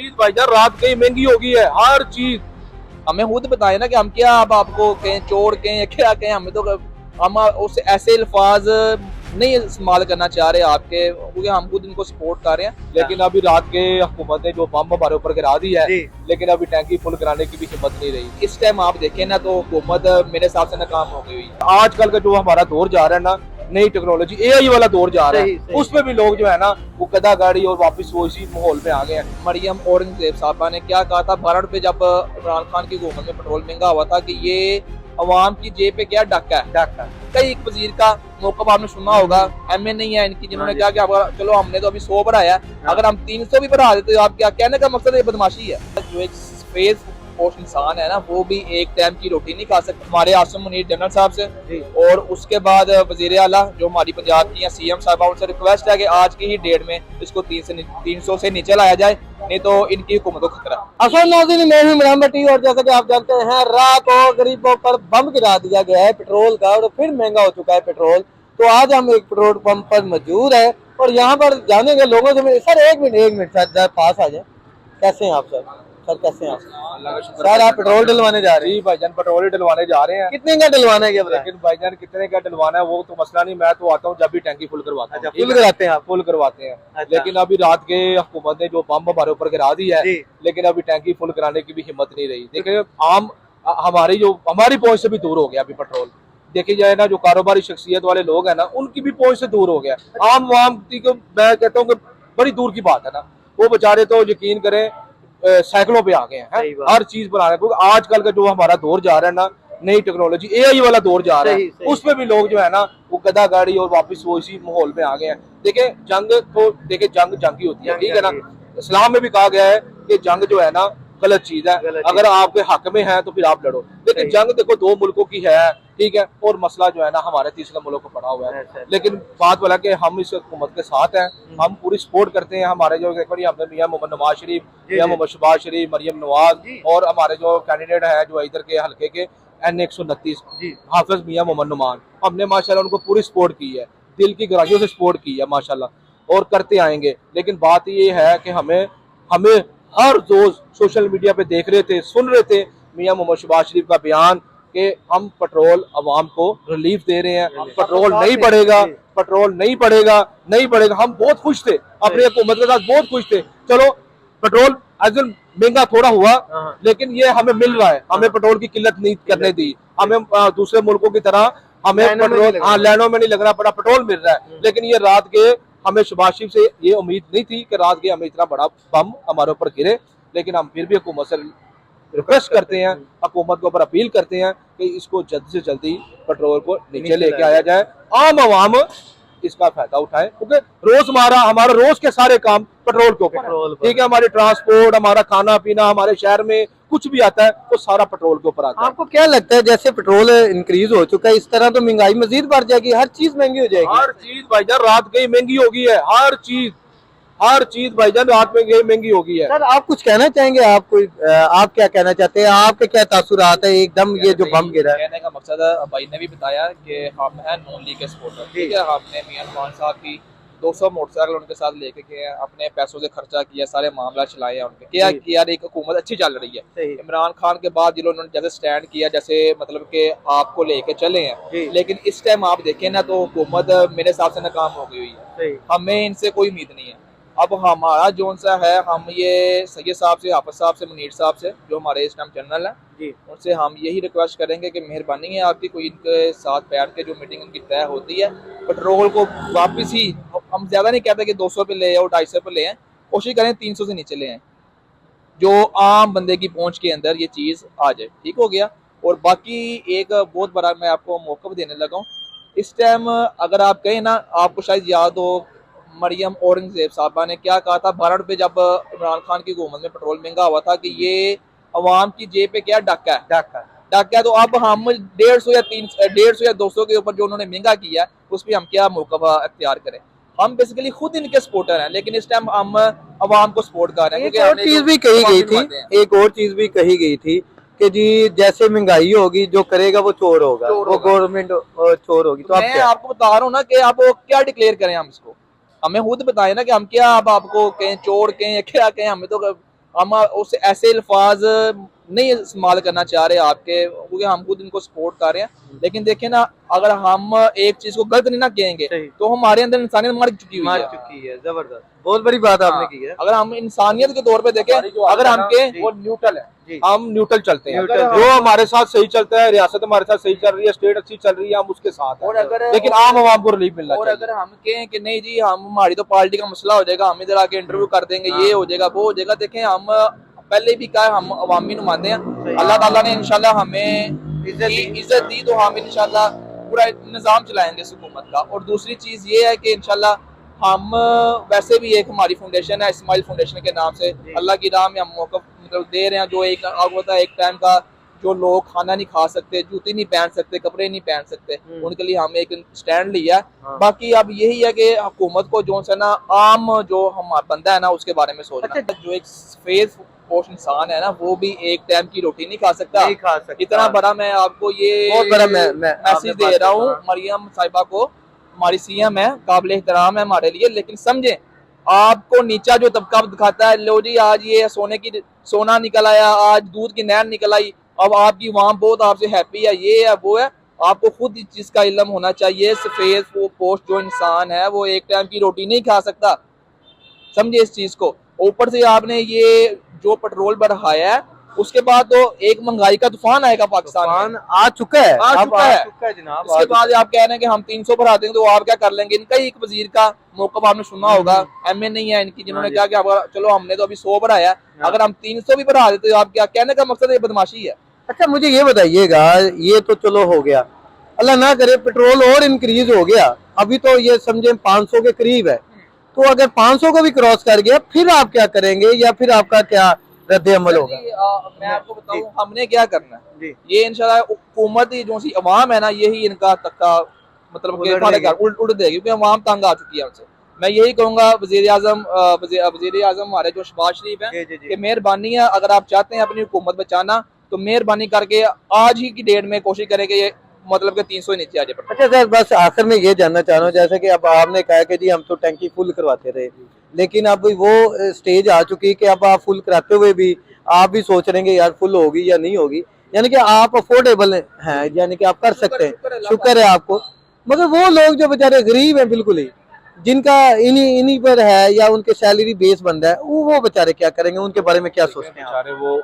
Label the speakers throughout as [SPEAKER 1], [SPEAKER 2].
[SPEAKER 1] चीज भाईजान रात कहीं महंगी हो गई है, हर चीज। हमें खुद बताए ना कि हम क्या अब आपको कहें चोर कहें या क्या कहें, हमें तो हम उस ऐसे अल्फाज नहीं इस्तेमाल करना चाह रहे आपके, क्योंकि हम खुद इनको सपोर्ट कर रहे हैं। लेकिन अभी रात के हुकूमत ने जो बम हमारे ऊपर गिरा दी है, लेकिन अभी टैंकी फुल कराने की भी हिम्मत नहीं रही। इस टाइम आप देखें ना तो हुकूमत मेरे हिसाब से नाकाम हो गई हुई। आजकल का जो हमारा दौर जा रहा है ना, नई टेक्नोलॉजी एआई वाला दौर जा रहा है, उसमें भी लोग जो है ना वो गधा गाड़ी और वापस वो इसी माहौल में आ गए हैं। मरियम औरंगजेब साहबा ने क्या कहा था भारत पे जब इमरान खान की हुकूमत में पेट्रोल महंगा हुआ था कि ये अवाम की जेब पे क्या डाका है, डाका। कई एक वजीर का मौका आपने सुना होगा, एमए नहीं है इनकी, जिन्होंने क्या किया, चलो हमने तो अभी 100 बढ़ाया, अगर हम 300 भी बढ़ा देते तो आप क्या कहने का मकसद है, बदमाशी है। जो एक स्पेस पोस्ट इंसान है ना वो भी एक टाइम की रोटी नहीं खा सकते। हमारे आसिम मुनीर जनरल साहब से और उसके बाद वजीर आला जो हमारी पंजाब की सीएम साहब, उनसे रिक्वेस्ट है कि आज की ही डेट में इसको 300 से नीचे लाया जाए, नहीं तो इनकी हुकूमत को खतरा।
[SPEAKER 2] असल नाज़रीन, मैं हूं इमरान भट्टी और जैसा कि आप जानते हैं रात को गरीबों पर बम गिरा दिया गया है पेट्रोल का और फिर महंगा हो चुका है पेट्रोल। तो आज हम एक पेट्रोल पंप पर मौजूद है और यहाँ पर जानेंगे लोगों से। सर एक मिनट सर पास आ जाए। कैसे हैं आप सर? सर कैसे हैं आप? सर आप पेट्रोल डलवाने जा रहे हैं?
[SPEAKER 1] जी भाईजान पेट्रोल ही डलवाने जा रहे हैं।
[SPEAKER 2] कितने का डलवाना है?
[SPEAKER 1] लेकिन भाईजान कितने का डलवाना है वो तो मसला नहीं, मैं तो आता हूँ जब भी टैंकी फुल करवाता हूँ।
[SPEAKER 2] फुल कराते हैं आप?
[SPEAKER 1] फुल करवाते हैं।
[SPEAKER 2] अच्छा।
[SPEAKER 1] लेकिन अभी रात के हुकूमत ने जो बम हमारे ऊपर गिरा दी है, लेकिन अभी टैंकी फुल कराने की भी हिम्मत नहीं रही। देखिए आम हमारी पहुंच से भी दूर हो गया अभी पेट्रोल। देखी जाए ना जो कारोबारी शख्सियत वाले लोग हैं ना उनकी भी पहुंच से दूर हो गया। आम को मैं कहता हूँ कि बड़ी दूर की बात है ना, वो बेचारे तो यकीन करें साइकिलों पे आ गए हैं, हर चीज बना रहे हैं। क्योंकि आजकल का जो हमारा दौर जा रहा है ना, नई टेक्नोलॉजी एआई वाला दौर जा रहा है, उसमें भी लोग जो है ना वो गधा गाड़ी और वापस वो इसी माहौल में आ गए हैं। देखिए जंग ही होती है, ठीक है ना। इस्लाम में भी कहा गया है कि जंग जो है ना गलत चीज है, अगर आपके हक में है तो फिर आप लड़ो। लेकिन जंग देखो दो मुल्कों की है, ठीक है, और मसला जो है ना हमारे तीसरे मुल्क को पड़ा हुआ है। लेकिन बात वाला कि हम इस हुकूमत के साथ हैं, हम पूरी सपोर्ट करते हैं। हमारे जो हमने मियां मोहम्मद नवाज शरीफ, मियां मोहम्मद शहबाज शरीफ, मरियम नवाज और हमारे जो कैंडिडेट है जो इधर के हल्के के N129 हाफिज मियां मोहम्मद नुमान, हमने माशाल्लाह उनको पूरी सपोर्ट की है, दिल की गहराइयों से सपोर्ट की है माशाल्लाह, और करते आएंगे। लेकिन बात ये है कि हमें हर रोज सोशल मीडिया पे देख रहे थे, सुन रहे थे मियां मोहम्मद शहबाज शरीफ का बयान कि हम पेट्रोल अवाम को रिलीफ दे रहे हैं, पेट्रोल नहीं बढ़ेगा, पेट्रोल नहीं बढ़ेगा। हम बहुत खुश थे, अपनी हुकूमत के साथ बहुत खुश थे। चलो पेट्रोल महंगा थोड़ा हुआ, लेकिन ये हमें मिल रहा है, हमें पेट्रोल की किल्लत नहीं करने दी। हमें दूसरे मुल्कों की तरह हमें पेट्रोल लाइनों में नहीं लगना पड़ा, पेट्रोल मिल रहा है। लेकिन ये रात के हमें शहबाज शरीफ से ये उम्मीद नहीं थी कि रात के हमें इतना बड़ा बम हमारे ऊपर गिरे। लेकिन हम फिर भी हुकूमत से रिक्वेस्ट करते हैं, हुकूमत के ऊपर अपील करते हैं कि इसको जल्दी से जल्दी पेट्रोल को नीचे लेके आया जाए, आम आवाम इसका फायदा उठाए। क्योंकि रोजमर्रा हमारा रोज के सारे काम पेट्रोल के ऊपर, ठीक है, हमारी ट्रांसपोर्ट, हमारा खाना पीना, हमारे शहर में कुछ भी आता है वो सारा पेट्रोल के ऊपर आता है।
[SPEAKER 2] आपको क्या लगता है जैसे पेट्रोल इंक्रीज हो चुका है इस तरह तो महंगाई मजीद बढ़ जाएगी, हर चीज महंगी हो जाएगी?
[SPEAKER 1] हर चीज भाईजान रात गई महंगी हो गई है, हर चीज भाईजान रात में गई महंगी हो गई है।
[SPEAKER 2] सर आप कुछ कहना चाहेंगे? आप क्या कहना चाहते हैं? आपके क्या तासुरात है एकदम ये जो बम गिरा?
[SPEAKER 3] कहने का मकसद है, भाई ने भी बताया कि हम है नून लीग के सपोर्टर, ठीक है। हमने मियां खान साहब की 200 मोटरसाइकिल उनके साथ लेके गए हैं, अपने पैसों से खर्चा किया, सारे मामला चलाए हैं उनके। क्या किया, एक हुकूमत अच्छी चल रही है। इमरान खान के बाद जिन्होंने जैसे स्टैंड किया, जैसे मतलब कि आपको लेके चले हैं, लेकिन इस टाइम आप देखें ना तो हुकूमत मेरे हिसाब से नाकाम हो गई हुई है। हमें इनसे कोई उम्मीद नहीं है। अब हमारा जोन सा है, हम ये सैयद साहब से, हाफिज साहब से, मुनीर साहब से जो हमारे इस टाइम जनरल हैं, उनसे हम यही रिक्वेस्ट करेंगे कि मेहरबानी है आपकी, कोई इनके साथ बैठ के जो मीटिंग उनकी तय होती है, पेट्रोल को वापस ही, हम ज्यादा नहीं कहते कि 200 पे ले आओ, 250 पे ले आए, कोशिश करें 300 से नीचे ले आए, जो आम बंदे की पहुंच के अंदर ये चीज आ जाए। ठीक हो गया। और बाकी एक बहुत बड़ा मैं आपको मौका भी देने लगा हूँ इस टाइम, अगर आप कहें ना, आपको शायद याद हो मरियम औरंगजेब साहबा ने क्या कहा था भारत पे जब इमरान खान की हुकूमत में पेट्रोल महंगा हुआ था कि ये अवाम की जेब पे क्या डाका है, डाका। तो अब हम 150 या 200 के ऊपर जो उन्होंने महंगा किया उस पर हम क्या मौका अख्तियार करें? हम बेसिकली खुद इनके सपोर्टर हैं, लेकिन इस टाइम हम अवाम को सपोर्ट कर रहे हैं।
[SPEAKER 2] एक और चीज भी कही गई थी कि जी जैसे महंगाई होगी जो करेगा वो चोर होगा, वो गवर्नमेंट चोर होगी। तो
[SPEAKER 3] मैं आपको बता रहा हूँ ना कि आप क्या डिक्लेयर करें, हम इसको हमें खुद बताए ना कि हम क्या अब आपको कहें चोर कहें या क्या कहें, हमें तो हम उस ऐसे अल्फाज नहीं इस्तेमाल करना चाह रहे आपके, क्योंकि हम खुद इनको सपोर्ट कर रहे हैं। लेकिन देखिए ना, अगर हम एक चीज को गलत नहीं ना कहेंगे तो हमारे अंदर इंसानियत मर चुकी
[SPEAKER 2] है। जबरदस्त, बहुत बड़ी बात आपने की है।
[SPEAKER 3] अगर हम इंसानियत के तौर पे देखें, अगर हम के
[SPEAKER 1] वो न्यूट्रल है, हम न्यूट्रल चलते हैं। जो हमारे साथ सही चलता है, रियासत हमारे साथ सही चल रही है, स्टेट अच्छी चल रही है, हम उसके साथ
[SPEAKER 3] और
[SPEAKER 1] हैं।
[SPEAKER 3] अगर
[SPEAKER 1] लेकिन आम आवाम को रिलीफ मिलना
[SPEAKER 3] और
[SPEAKER 1] चाहिए।
[SPEAKER 3] अगर हम कहें कि नहीं जी हम हमारी तो पार्टी का मसला हो जाएगा, हम इधर आके इंटरव्यू कर देंगे, ये हो जाएगा वो हो जाएगा, देखें हम पहले भी कहा हम अवामी नुमाइंदे हैं। अल्लाह ताला ने इंशाल्लाह हमें इज्जत दी तो हम इंशाल्लाह पूरा निज़ाम चलाएंगे इस हुकूमत का। और दूसरी चीज ये है कि इंशाल्लाह हम वैसे भी एक हमारी फाउंडेशन है इस्माइल फाउंडेशन के नाम से, अल्लाह की राह में हम मौक़िफ़ मतलब दे रहे हैं। जो एक होता है एक टाइम का, जो लोग खाना नहीं खा सकते, जूती नहीं पहन सकते, कपड़े नहीं पहन सकते, उनके लिए हमने एक स्टैंड लिया है। बाकी अब यही है कि हुकूमत को जो है ना, आम जो हमारा बंदा है ना उसके बारे में सोचना। जो एक सफेद पोश इंसान है ना, वो भी एक टाइम की रोटी नहीं खा सकता। इतना बड़ा मैं आपको ये
[SPEAKER 2] बहुत बड़ा
[SPEAKER 3] मैसेज दे रहा हूँ मरियम साहिबा को, हमारी सीएम है, काबिल एहतराम है हमारे लिए। लेकिन समझे, आपको नीचा जो तबका दिखाता है, लो जी आज ये सोना निकल आया, आज दूध की नहर निकल आई, अब आपकी वहां बहुत आपसे हैप्पी है, ये है वो है। आपको खुद इस चीज का इल्म होना चाहिए। सफेद पोस्ट जो इंसान है वो एक टाइम की रोटी नहीं खा सकता, समझे इस चीज को। ऊपर से आपने ये जो पेट्रोल बढ़ाया है, उसके बाद तो एक महंगाई का तूफान आएगा पाकिस्तान में।
[SPEAKER 2] आ चुका है
[SPEAKER 3] जनाब। उसके बाद आप कह रहे हैं कि हम 300 बढ़ा देंगे, तो आप क्या कर लेंगे? इनका ही एक वजीर का मौका आपने सुना होगा, एमए नहीं है इनकी, जिन्होंने कहा कि चलो हमने तो अभी 100 बढ़ाया, अगर हम 300 भी बढ़ा देते तो आप क्या कहने का मकसद? ये बदमाशी है।
[SPEAKER 2] अच्छा मुझे ये बताइएगा, ये तो चलो हो गया, अल्लाह ना करे पेट्रोल और इंक्रीज हो गया, अभी तो ये समझे 500 के करीब है, तो अगर 500 को भी क्रॉस कर गया फिर आप क्या करेंगे, या फिर आपका क्या रद्द अमल होगा?
[SPEAKER 3] मैं आपको बताऊं हमने क्या करना है। ये इंशाल्लाह हुकूमत जो सी अवाम है ना, यही इनका तक्का मतलब उल्ट देगी, क्योंकि अवाम तंग आ चुकी है उनसे। मैं यही कहूंगा वजीर आजम हमारे जो शहबाज शरीफ है कि मेहरबानी है, अगर आप चाहते हैं अपनी हुकूमत बचाना तो मेहरबानी करके आज ही की डेट में कोशिश करें कि ये मतलब कि 300 नीचे आ जाए।
[SPEAKER 2] अच्छा सर, बस आखिर में ये जानना चाह रहा हूँ, जैसे कि अब आपने कहा कि जी हम तो टैंकी फुल करवाते रहे, लेकिन अब वो स्टेज आ चुकी है कि अब आप फुल कराते हुए भी आप भी सोच रहे हैं यार फुल होगी या नहीं होगी, यानी कि आप अफोर्डेबल हैं, यानी कि आप कर सकते हैं, शुक्र है आपको। मगर वो लोग जो बेचारे गरीब हैं बिल्कुल ही, जिनका इन्हीं पर है या उनके सैलरी बेस बंदा है, वो बेचारे क्या करेंगे, उनके बारे में क्या सोचते हैं?
[SPEAKER 1] बेचारे वो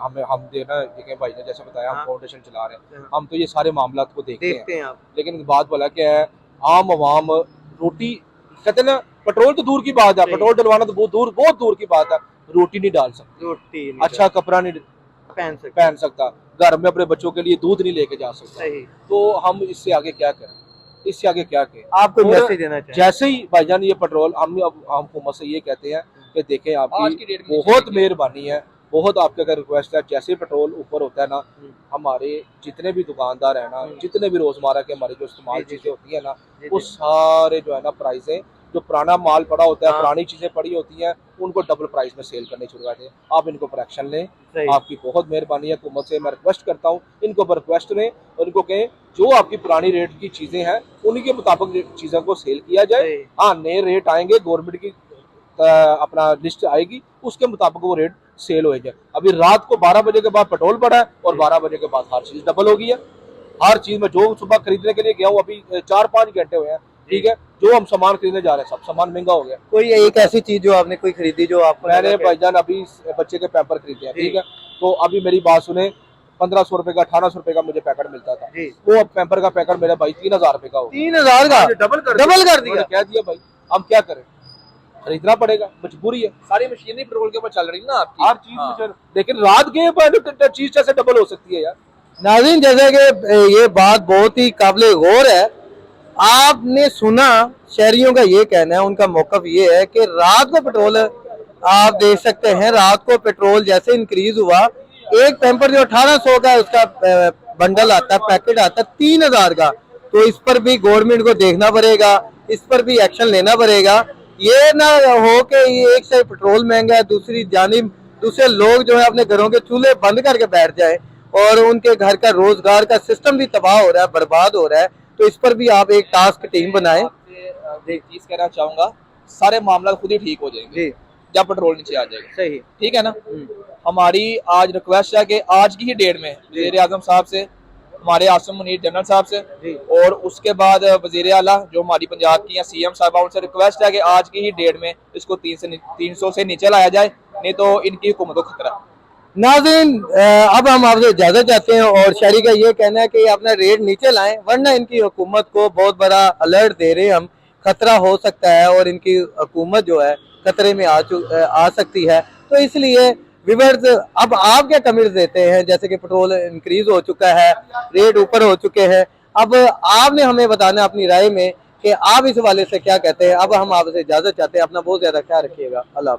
[SPEAKER 1] हम देखें भाई ने जैसे बताया, हम फाउंडेशन चला रहे हैं, हम तो ये सारे मामला को देखते हैं। लेकिन बात बोला क्या है, आम आवाम रोटी कहते ना, पेट्रोल तो दूर की बात है, पेट्रोल डलवाना तो बहुत दूर की बात है, रोटी नहीं डाल सकती, अच्छा कपड़ा नहीं पहन सकता, घर में अपने बच्चों के लिए दूध नहीं लेके जा सकता, तो हम इससे आगे क्या करें? इससे आगे क्या करें?
[SPEAKER 2] आपको मैसेज देना चाहिए।
[SPEAKER 1] जैसे ही भाईजान ये पेट्रोल हम हुकूमत से ये कहते हैं कि देखें आपकी बहुत मेहरबानी है, बहुत आपके अगर रिक्वेस्ट है, जैसे पेट्रोल ऊपर होता है ना, हमारे जितने भी दुकानदार है ना, जितने भी रोजमर्रा के हमारे जो इस्तेमाल चीजें होती है ना, वो सारे जो है ना प्राइसें, जो पुराना माल पड़ा होता है, पुरानी चीजें पड़ी होती हैं, उनको डबल प्राइस में सेल करने शुरू कर दें। आप इनको पर एक्शन लें, आपकी बहुत मेहरबानी है। हुकूमत से मैं रिक्वेस्ट करता हूँ, इनको पर रिक्वेस्ट लें और इनको कहें जो आपकी पुरानी रेट की चीजें हैं उन्हीं के मुताबिक चीजों को सेल किया जाए। हाँ, नए रेट आएंगे, गवर्नमेंट की अपना लिस्ट आएगी, उसके मुताबिक वो रेट सेल हो जाए। अभी रात को 12 बजे के बाद पेट्रोल बढ़ा है और 12 बजे के बाद हर चीज डबल हो गई है। हर चीज में जो सुबह खरीदने के लिए गया हूँ, अभी 4-5 घंटे हुए हैं, ठीक है, जो हम सामान खरीदने जा रहे हैं सब सामान महंगा हो गया।
[SPEAKER 2] कोई एक ऐसी चीज जो आपने कोई खरीदी जो आपको?
[SPEAKER 1] मैंने भाईजान अभी बच्चे के पैम्पर खरीदे हैं, ठीक है, तो अभी मेरी बात सुने, 1500 रुपए का 1800 रुपए का मुझे पैकेट मिलता था, वो अब पैम्पर का पैकेट मेरा भाई 3000 रुपए का हो गया।
[SPEAKER 2] 3000 का डबल कर दिया।
[SPEAKER 1] कह दिया भाई हम क्या करें, खरीदना पड़ेगा, मजबूरी है।
[SPEAKER 3] सारी मशीनरी पेट्रोल के ऊपर चल रही ना आपकी,
[SPEAKER 1] हर चीज लेकिन रात गए पर चीज कैसे डबल हो सकती है यार?
[SPEAKER 2] नाज़रीन, जैसे कि ये बात बहुत ही काबिल गौर है, आपने सुना शहरियों का ये कहना है, उनका मौक़िफ़ ये है कि रात को पेट्रोल आप देख सकते हैं, रात को पेट्रोल जैसे इंक्रीज हुआ, एक पैम्पर जो 1800 का उसका बंडल आता है, पैकेट आता है 3000 का, तो इस पर भी गवर्नमेंट को देखना पड़ेगा, इस पर भी एक्शन लेना पड़ेगा। ये ना हो कि ये एक साइड पेट्रोल महंगा है, दूसरी जानिब दूसरे लोग जो है अपने घरों के चूल्हे बंद करके बैठ जाए और उनके घर का रोजगार का सिस्टम भी तबाह हो रहा है, बर्बाद हो रहा है। तो इस पर भी आप एक टास्क टीम बनाएं।
[SPEAKER 3] एक चीज कहना चाहूंगा, सारे मामला खुद ही ठीक हो जाएंगे। जब पेट्रोल नीचे आ जाएगा।
[SPEAKER 2] सही।
[SPEAKER 3] ठीक है ना। हमारी आज रिक्वेस्ट है कि आज की ही डेट में वज़ीर आज़म साहब से, हमारे आसिम मुनीर जनरल साहब से, और उसके बाद वज़ीर आला जो हमारी पंजाब की या CM साहबा, उनसे रिक्वेस्ट है कि आज की ही डेट में इसको 300 से नीचे लाया जाए, नहीं तो इनकी हुकूमत को खतरा।
[SPEAKER 2] नाज़रीन, अब हम आपसे इजाजत चाहते हैं और शहरी का ये कहना है कि अपना रेट नीचे लाएं, वरना इनकी हुकूमत को बहुत बड़ा अलर्ट दे रहे हैं हम, खतरा हो सकता है और इनकी हुकूमत जो है खतरे में आ सकती है। तो इसलिए व्यूअर्स, अब आप क्या कमेंट्स देते हैं? जैसे कि पेट्रोल इंक्रीज हो चुका है, रेट ऊपर हो चुके हैं, अब आपने हमें बताना अपनी राय में कि आप इस हवाले से क्या कहते हैं। अब हम आपसे इजाजत चाहते हैं। अपना बहुत ज्यादा ख्याल रखिएगा। अल्लाह हाफ़िज़।